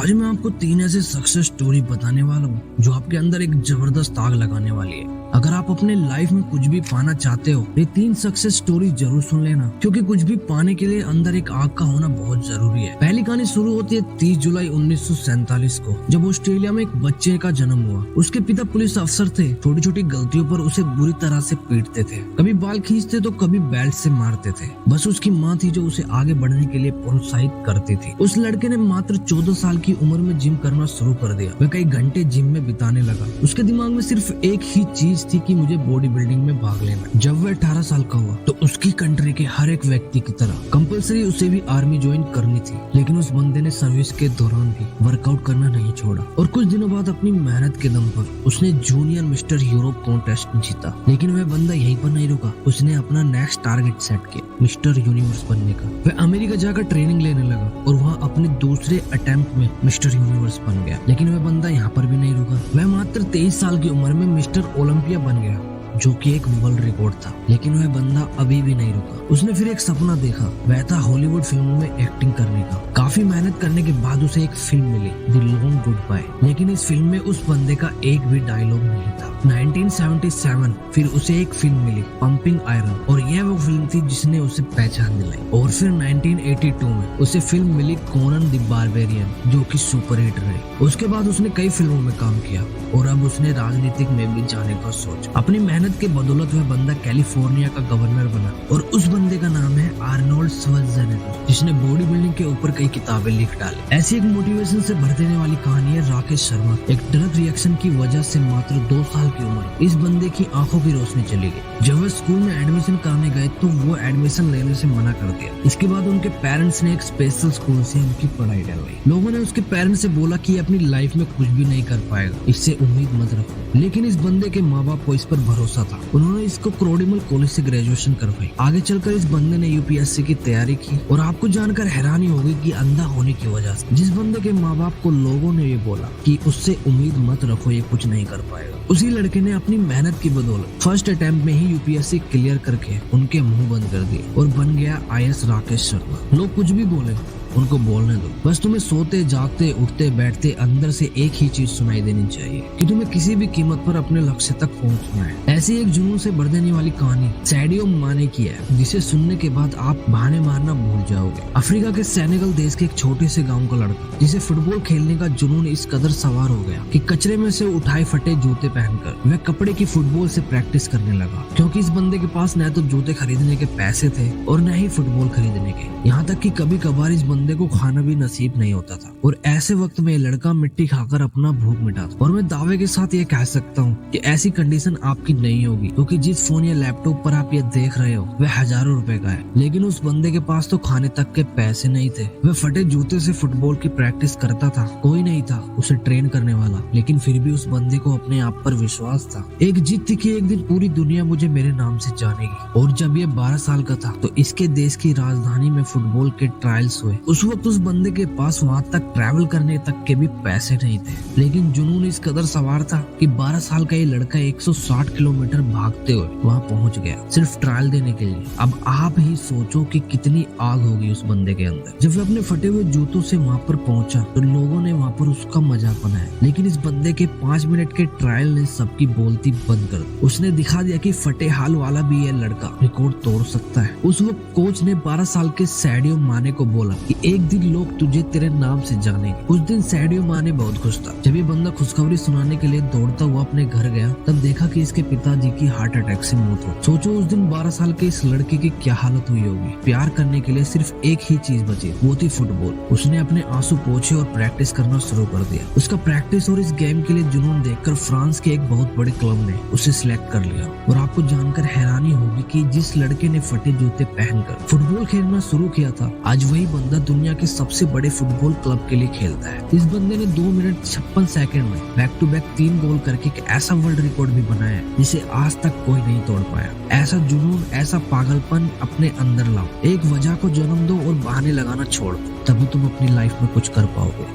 आज मैं आपको 3 ऐसे सक्सेस स्टोरी बताने वाला हूँ जो आपके अंदर एक जबरदस्त आग लगाने वाली है। अगर आप अपने लाइफ में कुछ भी पाना चाहते हो, ये 3 सक्सेस स्टोरी जरूर सुन लेना, क्योंकि कुछ भी पाने के लिए अंदर एक आग का होना बहुत जरूरी है। पहली कहानी शुरू होती है 30 जुलाई 1947 को, जब ऑस्ट्रेलिया में एक बच्चे का जन्म हुआ। उसके पिता पुलिस अफसर थे। छोटी छोटी गलतियों पर उसे बुरी तरह से पीटते थे, कभी बाल खींचते तो कभी बेल्ट से मारते थे। बस उसकी माँ थी जो उसे आगे बढ़ने के लिए प्रोत्साहित करती थी। उस लड़के ने मात्र 14 साल की उम्र में जिम करना शुरू कर दिया। वह कई घंटे जिम में बिताने लगा। उसके दिमाग में सिर्फ एक ही चीज थी कि मुझे बॉडी बिल्डिंग में भाग लेना। जब वह 18 साल का हुआ तो उसकी कंट्री के हर एक व्यक्ति की तरह कंपलसरी उसे भी आर्मी ज्वाइन करनी थी, लेकिन उस बंदे ने सर्विस के दौरान भी वर्कआउट करना नहीं छोड़ा। और कुछ दिनों बाद अपनी मेहनत के दम पर उसने जूनियर मिस्टर यूरोप कॉन्टेस्ट जीता। लेकिन वह बंदा यहीं पर नहीं रुका। उसने अपना नेक्स्ट टारगेट सेट किया, मिस्टर यूनिवर्स बनने का। वह अमेरिका जाकर ट्रेनिंग लेने लगा और वहाँ अपने दूसरे अटेम्प्ट में मिस्टर यूनिवर्स बन गया। लेकिन वह बंदा यहाँ पर भी नहीं रुका। वह मात्र 23 साल की उम्र में मिस्टर ओलंपिया बन गया, जो कि एक वर्ल्ड रिकॉर्ड था। लेकिन वह बंदा अभी भी नहीं रुका। उसने फिर एक सपना देखा, वह था हॉलीवुड फिल्मों में एक्टिंग करने का। काफी मेहनत करने के बाद उसे एक फिल्म मिली, द लॉन्ग गुड बाय। लेकिन इस फिल्म में उस बंदे का एक भी डायलॉग नहीं था। 1977 फिर उसे एक फिल्म मिली, पंपिंग आयरन, और यह वो फिल्म थी जिसने उसे पहचान दिलाई। और फिर 1982 में उसे फिल्म मिली कोनन द बारबेरियन, जो कि सुपर हिट रही। उसके बाद उसने कई फिल्मों में काम किया और अब उसने राजनीतिक में भी जाने का सोचा। अपनी मेहनत के बदौलत वह बंदा कैलिफोर्निया का गवर्नर बना, और उस बंदे का नाम है आर्नोल्ड श्वार्ज़नेगर, जिसने बॉडी बिल्डिंग के ऊपर कई किताबें लिख डाली। ऐसी एक मोटिवेशन से भर देने वाली कहानी है राकेश शर्मा। एक ड्रग रिएक्शन की वजह से मात्र 2 साल की उम्र इस बंदे की आंखों की रोशनी चली गई। जब वह स्कूल में एडमिशन कराने गए तो वो एडमिशन लेने से मना कर दिया। इसके बाद उनके पेरेंट्स ने एक स्पेशल स्कूल से उनकी पढ़ाई डलवाई। लोगों ने उसके पेरेंट्स से बोला कि अपनी लाइफ में कुछ भी नहीं कर पाएगा, इससे उम्मीद मत रखो। लेकिन इस बंदे के माँ बाप को इस पर भरोसा था। उन्होंने इसको क्रोडिमल कॉलेज से ग्रेजुएशन करवाई। आगे चलकर इस बंदे ने यूपीएससी की तैयारी की, और आपको जानकर हैरानी होगी कि अंधा होने की वजह से जिस बंदे के माँ बाप को लोगों ने ये बोला कि उससे उम्मीद मत रखो, ये कुछ नहीं कर पाएगा, उसी लड़के ने अपनी मेहनत की बदौलत फर्स्ट अटेम्प्ट में ही यूपीएससी क्लियर करके उनके मुंह बंद कर दिए और बन गया आईएएस राकेश शर्मा। लोग कुछ भी बोले, उनको बोलने दो। बस तुम्हें सोते जागते उठते बैठते अंदर से एक ही चीज सुनाई देनी चाहिए कि तुम्हें किसी भी कीमत पर अपने लक्ष्य तक पहुंचना है। ऐसी एक जुनून से भर देने वाली कहानी सैडियो माने की है, जिसे सुनने के बाद आप बहाने मारना भूल जाओगे। अफ्रीका के सेनेगल देश के एक छोटे से गाँव का लड़का, जिसे फुटबॉल खेलने का जुनून इस कदर सवार हो गया कि कचरे में से उठाए फटे जूते पहनकर वह कपड़े की फुटबॉल से प्रैक्टिस करने लगा। क्योंकि इस बंदे के पास न तो जूते खरीदने के पैसे थे और न ही फुटबॉल खरीदने के। यहाँ तक कि कभी कभार इस बंदे को खाना भी नसीब नहीं होता था। और ऐसे वक्त में लड़का मिट्टी खाकर अपना भूख मिटाता। और मैं दावे के साथ ये कह सकता हूँ कि ऐसी कंडीशन आपकी नहीं होगी, क्योंकि जिस फोन या लैपटॉप पर आप ये देख रहे हो वह हजारों रुपए का है। लेकिन उस बंदे के पास तो खाने तक के पैसे नहीं थे। वह फटे जूते से फुटबॉल की प्रैक्टिस करता था। कोई नहीं था उसे ट्रेन करने वाला, लेकिन फिर भी उस बंदे को अपने आप पर विश्वास था। एक जिद थी कि एक दिन पूरी दुनिया मुझे मेरे नाम से जानेगी। और जब ये 12 साल का था तो इसके देश की राजधानी में फुटबॉल के ट्रायल्स हुए। उस वक्त उस बंदे के पास वहाँ तक ट्रैवल करने तक के भी पैसे नहीं थे, लेकिन जुनून इस कदर सवार था कि 12 साल का ये लड़का 160 किलोमीटर भागते हुए वहाँ पहुँच गया, सिर्फ ट्रायल देने के लिए। अब आप ही सोचो कि कितनी आग होगी उस बंदे के अंदर। जब वो अपने फटे हुए जूतों से वहाँ पर पहुंचा तो लोगों ने वहाँ पर उसका मजाक बनाया, लेकिन इस बंदे के 5 मिनट के ट्रायल ने सबकी बोलती बंद कर दी। उसने दिखा दिया कि फटे हाल वाला भी ये लड़का रिकॉर्ड तोड़ सकता है। उस वक्त कोच ने 12 साल के सैडियो माने को बोला कि एक दिन लोग तुझे तेरे नाम से जानेंगे। उस दिन सैडियो माने बहुत खुश था। जब ये बंदा खुशखबरी सुनाने के लिए दौड़ता हुआ अपने घर गया, तब देखा कि इसके पिताजी की हार्ट अटैक से मौत हो। सोचो उस दिन 12 साल के इस लड़के की क्या हालत हुई होगी। प्यार करने के लिए सिर्फ एक ही चीज बची, वो थी फुटबॉल। उसने अपने आंसू पोंछे और प्रैक्टिस करना शुरू कर दिया। उसका प्रैक्टिस और इस गेम के लिए जुनून देखकर फ्रांस के एक बहुत बड़े क्लब ने उसे सिलेक्ट कर लिया। और आपको जानकर हैरानी होगी कि जिस लड़के ने फटे जूते पहनकर फुटबॉल खेलना शुरू किया था, आज वही बंदा दुनिया के सबसे बड़े फुटबॉल क्लब के लिए खेलता है। इस बंदे ने 2 मिनट 56 सेकंड में बैक टू बैक 3 गोल करके एक ऐसा वर्ल्ड रिकॉर्ड भी बनाया जिसे आज तक कोई नहीं तोड़ पाया। ऐसा जुनून, ऐसा पागलपन अपने अंदर लाओ। एक वजह को जन्म दो और बहाने लगाना छोड़ दो, तभी तुम अपनी लाइफ में कुछ कर पाओगे।